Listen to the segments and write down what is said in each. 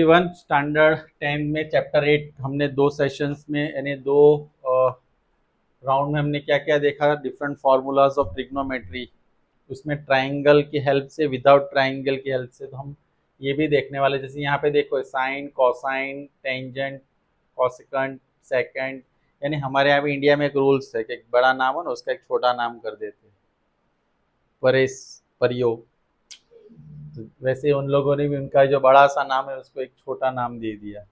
One standard 10 में chapter 8 हमने 2 sessions में यानी 2 राउंड में हमने क्या क्या देखा, डिफरेंट फार्मूलाज ऑफ ट्रिग्नोमेट्री। उसमें ट्राइंगल की हेल्प से, विदाउट ट्राइंगल की हेल्प से, तो हम ये भी देखने वाले। जैसे यहाँ पे देखो sine, cosine, tangent, cosecant, second, यानी हमारे यहाँ पे इंडिया में एक रूल्स है कि एक बड़ा नाम हो ना उसका एक छोटा नाम कर देते हैं, परेश, परियो। तो वैसे उन लोगों ने भी उनका जो बड़ा सा नाम है उसको एक छोटा नाम दे दिया,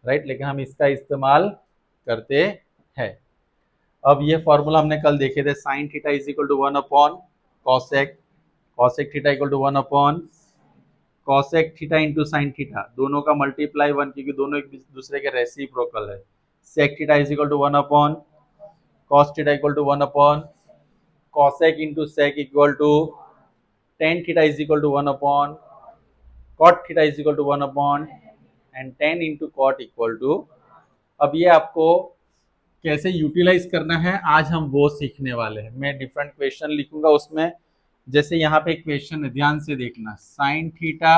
राइट। लेकिन हम इसका इस्तेमाल करते हैं। अब ये फॉर्मूला हमने कल देखे थे, sine theta is equal to 1 upon cosec, cosec theta equal to 1 upon cosec theta into sine theta, दोनों का मल्टीप्लाई 1, क्योंकि दोनों एक दूसरे के रेसिप्रोकल है। Sec theta is equal to 1 upon cos theta equal to 1 upon cosec into sec equal to tan theta is equal to 1 upon cot theta is equal to 1 upon and tan into cot equal to. अब ये आपको कैसे utilise करना है आज हम वो सीखने वाले हैं। मैं डिफरेंट क्वेश्चन लिखूंगा उसमें। जैसे यहाँ पे क्वेश्चन है, ध्यान से देखना, sine theta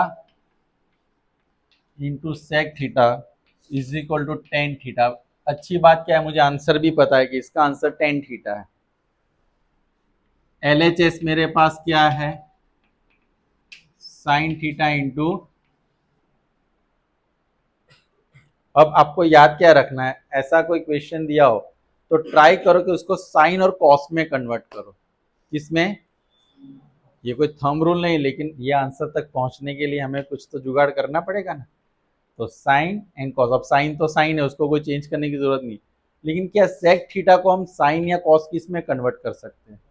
into sec theta is equal to tan theta. अच्छी बात क्या है, मुझे आंसर भी पता है कि इसका आंसर टेन थीटा है। LHS मेरे पास क्या है, साइन थीटा इंटू, अब आपको याद क्या रखना है, ऐसा कोई क्वेश्चन दिया हो तो ट्राई करो कि उसको साइन और कॉस में कन्वर्ट करो। किसमें, ये कोई थंब रूल नहीं, लेकिन ये आंसर तक पहुंचने के लिए हमें कुछ तो जुगाड़ करना पड़ेगा ना। तो साइन एंड कॉस, अब साइन तो साइन है, उसको कोई चेंज करने की जरूरत नहीं, लेकिन क्या सेक थीटा को हम साइन या कॉस किस में कन्वर्ट कर सकते हैं,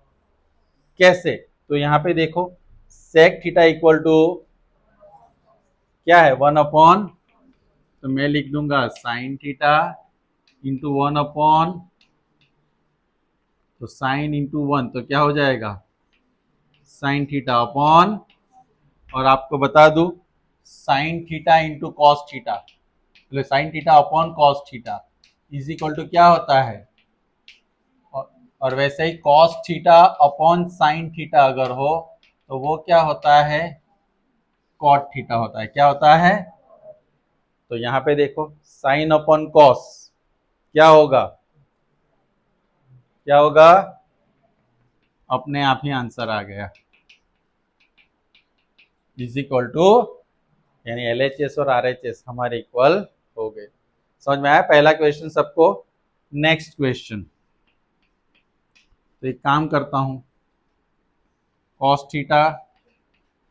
कैसे? तो यहाँ पे देखो, सेक थीटा इक्वल टू क्या है, 1 अपॉन, तो मैं लिख दूंगा साइन थीटा इंटू 1 अपॉन, तो साइन इंटू 1 तो क्या हो जाएगा, साइन थीटा अपॉन, और आपको बता दूं sine theta into cos theta, तो sine theta upon cos theta is equal to क्या होता है, और वैसे ही cos theta upon sine theta अगर हो तो वो क्या होता है, कॉट थीटा होता है। क्या होता है, तो यहाँ पे देखो साइन अपॉन कॉस क्या होगा, क्या होगा, अपने आप ही आंसर आ गया, इज इक्वल टू, यानी LHS और RHS हमारे इक्वल हो गए। समझ में आया पहला क्वेश्चन सबको। नेक्स्ट क्वेश्चन, तो एक काम करता हूं, cos theta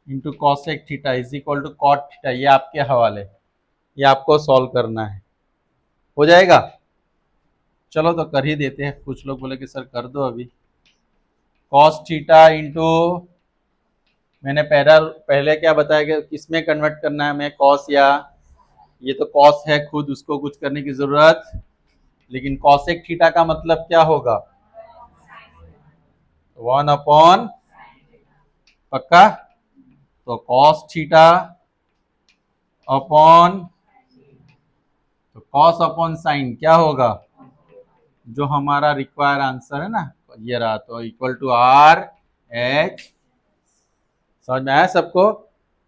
into cosec theta is equal to cot theta, ये आपके हवाले, ये आपको सॉल्व करना है, हो जाएगा। चलो तो कर ही देते हैं, कुछ लोग बोले कि सर कर दो अभी। कॉस थीटा इंटू, मैंने पहले क्या बताया कि किसमें कन्वर्ट करना है हमें, कॉस, या ये तो कॉस है खुद, उसको कुछ करने की जरूरत, लेकिन कॉसेक थीटा का मतलब क्या होगा, 1 अपॉन, पक्का, तो कॉस थीटा अपॉन, तो कॉस अपॉन साइन क्या होगा, जो हमारा रिक्वायर आंसर है ना, ये रहा, तो इक्वल टू RH। समझ में आया सबको।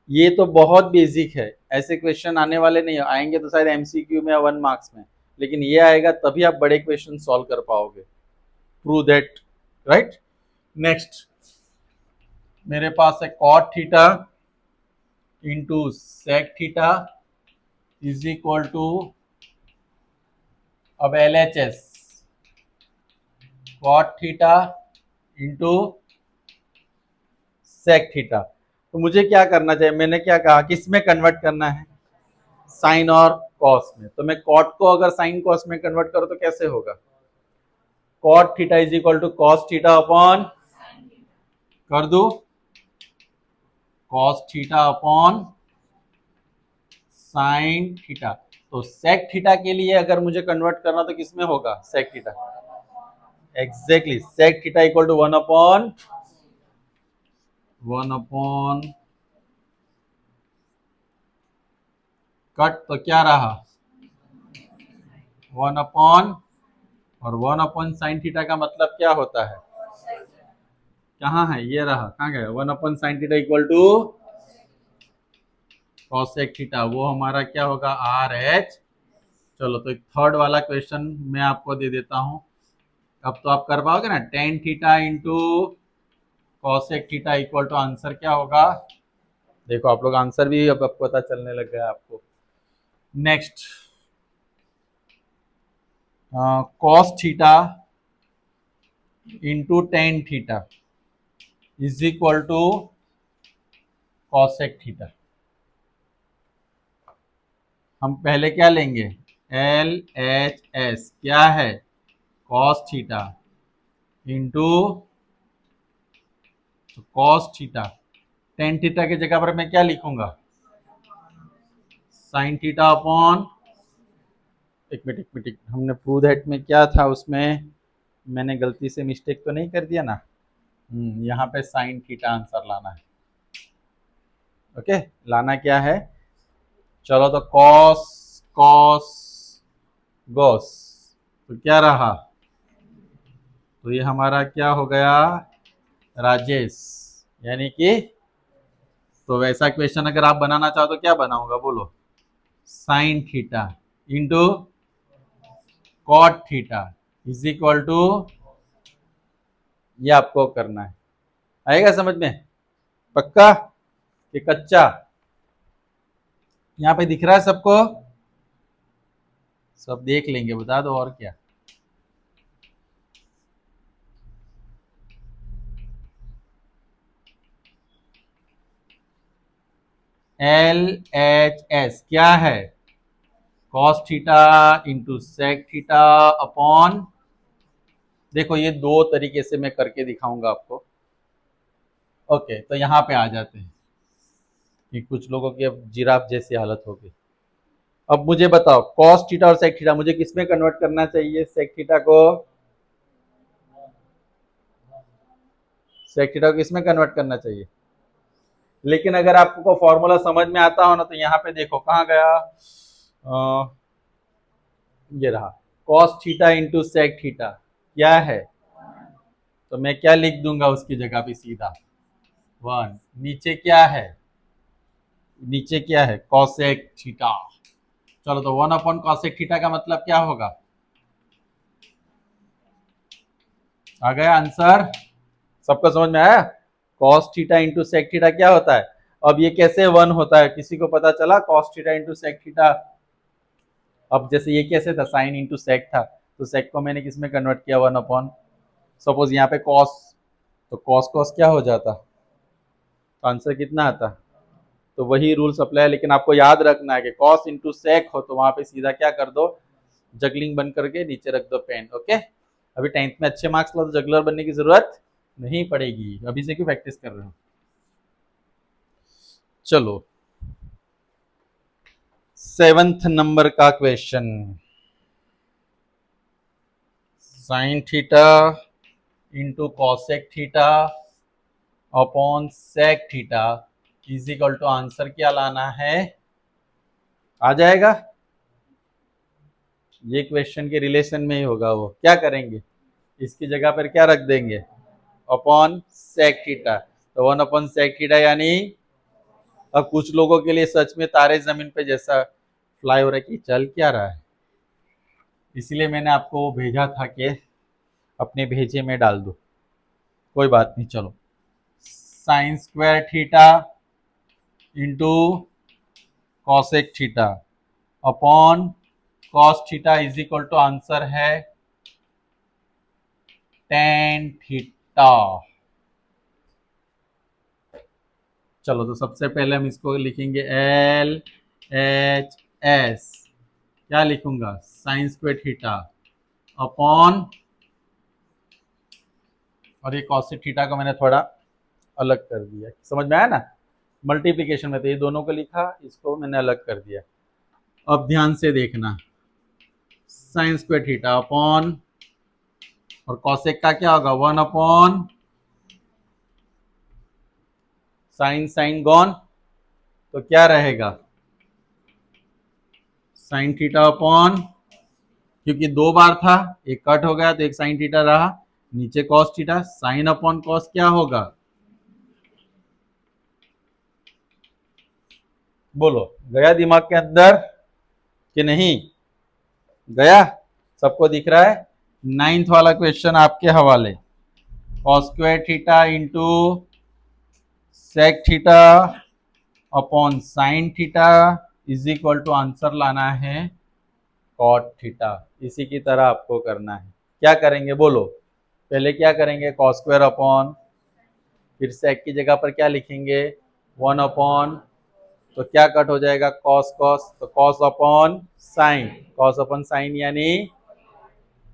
ये तो बहुत बेसिक है, ऐसे क्वेश्चन आने वाले नहीं आएंगे तो शायद MCQ में या 1 मार्क्स में, लेकिन ये आएगा तभी आप बड़े क्वेश्चन सॉल्व कर पाओगे। Prove that, right. नेक्स्ट मेरे पास है cot theta into sec theta is equal to, अब LHS cot theta into sec theta, तो मुझे क्या करना चाहिए, मैंने क्या कहा किस में कन्वर्ट करना है, साइन और कॉस में। तो मैं कॉट को अगर साइन कॉस में कन्वर्ट करूं तो कैसे होगा, cot theta is equal to cos theta upon, कर दू cos theta upon sine theta. तो सेक थीटा के लिए अगर मुझे कन्वर्ट करना तो किसमें होगा, sec theta, exactly sec theta equal to 1 upon cut, तो क्या रहा 1 अपॉन, और 1 अपॉन साइन थीटा का मतलब क्या होता है, कहाँ है, ये रहा, कहाँ गया, 1 upon sine theta equal to cosec theta, वो हमारा क्या होगा, आर एच। चलो तो एक थर्ड वाला क्वेश्चन मैं आपको दे देता हूं। अब तो आप कर पाओगे ना, tan theta into cosec theta equal to answer क्या होगा। देखो आप लोग आंसर भी अब आपको पता चलने लग गया आपको। Next, cos theta into tan theta is equal to cosec theta. हम पहले क्या लेंगे, एल एच एस क्या है, cos theta into cos theta, tan theta की जगह पर मैं क्या लिखूंगा, साइन थीटा अपॉन, एक मिनट हमने प्रूव दैट में क्या था, उसमें मैंने गलती से मिस्टेक तो नहीं कर दिया ना। यहाँ पे साइन थीटा आंसर लाना है। ओके, लाना क्या है, चलो तो कॉस कॉस गॉस, तो क्या रहा, तो ये हमारा क्या हो गया, राजेश, यानी कि, तो वैसा क्वेश्चन अगर आप बनाना चाहो तो क्या बनाऊंगा बोलो, sine theta into cot theta is equal to, ये आपको करना है। आएगा समझ में, पक्का कि कच्चा, यहाँ पे दिख रहा है सबको, सब देख लेंगे, बता दो और क्या। एल एच एस क्या है, cos theta into sec theta upon, देखो ये दो तरीके से मैं करके दिखाऊंगा आपको। ओके, तो यहाँ पे आ जाते हैं कि कुछ लोगों की अब जिराफ जैसी हालत होगी। अब मुझे बताओ, कॉस थीटा और सेक थीटा मुझे किस में कन्वर्ट करना चाहिए, सेक थीटा को, सेक थीटा को किस में कन्वर्ट करना चाहिए। लेकिन अगर आपको फॉर्मूला समझ में आता हो ना, तो यहाँ पे देखो कहाँ गया, ये रहा, cos theta into sec theta क्या है, तो मैं क्या लिख दूंगा उसकी जगह पे सीधा, वन, नीचे क्या है, नीचे क्या है, कॉसेक थीटा। चलो तो वन अपॉन कॉसेक थीटा का मतलब क्या होगा, आ गया आंसर, सबको समझ में आया, cos theta into sec theta क्या होता है। अब ये कैसे वन होता है, किसी को पता चला, cos theta into sec theta. अब जैसे ये कैसे था, साइन इंटू सेक था, तो सेक को मैंने किस में कन्वर्ट किया, वन अपॉन, सपोज यहाँ पे कॉस, तो कॉस कॉस क्या हो जाता, तो आंसर कितना आता, तो वही रूल्स अप्लाई है, लेकिन आपको याद रखना है कि कॉस इंटू सेक हो तो वहां पे सीधा क्या कर दो, जगलिंग बन करके नीचे रख दो पेन। ओके, अभी 10th में अच्छे मार्क्स लो तो जगलर बनने की जरूरत नहीं पड़ेगी, अभी से क्यों प्रैक्टिस कर रहे हो। चलो 7th नंबर का question, sine theta into cosec theta upon sec theta is equal to, answer क्या लाना है, आ जाएगा, ये क्वेश्चन के रिलेशन में ही होगा। वो क्या करेंगे, इसकी जगह पर क्या रख देंगे, अपॉन सेक थीटा, तो वन अपॉन सेक थीटा, यानी अब कुछ लोगों के लिए सच में तारे जमीन पे जैसा फ्लाई हो रहा है कि चल क्या रहा है, इसलिए मैंने आपको भेजा था कि अपने भेजे में डाल दो, कोई बात नहीं। चलो, sine square theta into cosec theta upon cos theta is equal to, answer है टेन थीटा। चलो तो सबसे पहले हम इसको लिखेंगे एल एच एस, क्या लिखूंगा, साइन स्क्वायर थीटा अपॉन, और ये कॉसेक थीटा को मैंने थोड़ा अलग कर दिया, समझ में आया ना, मल्टीप्लिकेशन में तो ये दोनों को लिखा, इसको मैंने अलग कर दिया। अब ध्यान से देखना, साइन स्क्वायर थीटा अपॉन, और कॉसेक का क्या होगा, one upon sine, sine gone, तो क्या रहेगा, साइन थीटा अपॉन, क्योंकि दो बार था, एक कट हो गया तो एक साइन थीटा रहा, नीचे cos theta, sine upon cos क्या होगा, बोलो, गया दिमाग के अंदर कि नहीं गया? सबको दिख रहा है? नाइन्थ वाला क्वेश्चन आपके हवाले। Cos square theta into sec theta upon sine theta is equal to answer लाना है कॉट थीटा। इसी की तरह आपको करना है। क्या करेंगे बोलो? पहले क्या करेंगे? कॉस स्क्वायर अपॉन, फिर सेक की जगह पर क्या लिखेंगे? 1 अपॉन, तो क्या कट हो जाएगा? कॉस कॉस, तो cos upon sine, cos upon sine यानी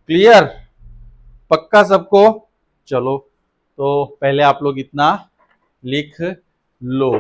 क्लियर? पक्का सबको? चलो, तो पहले आप लोग इतना लिख लो।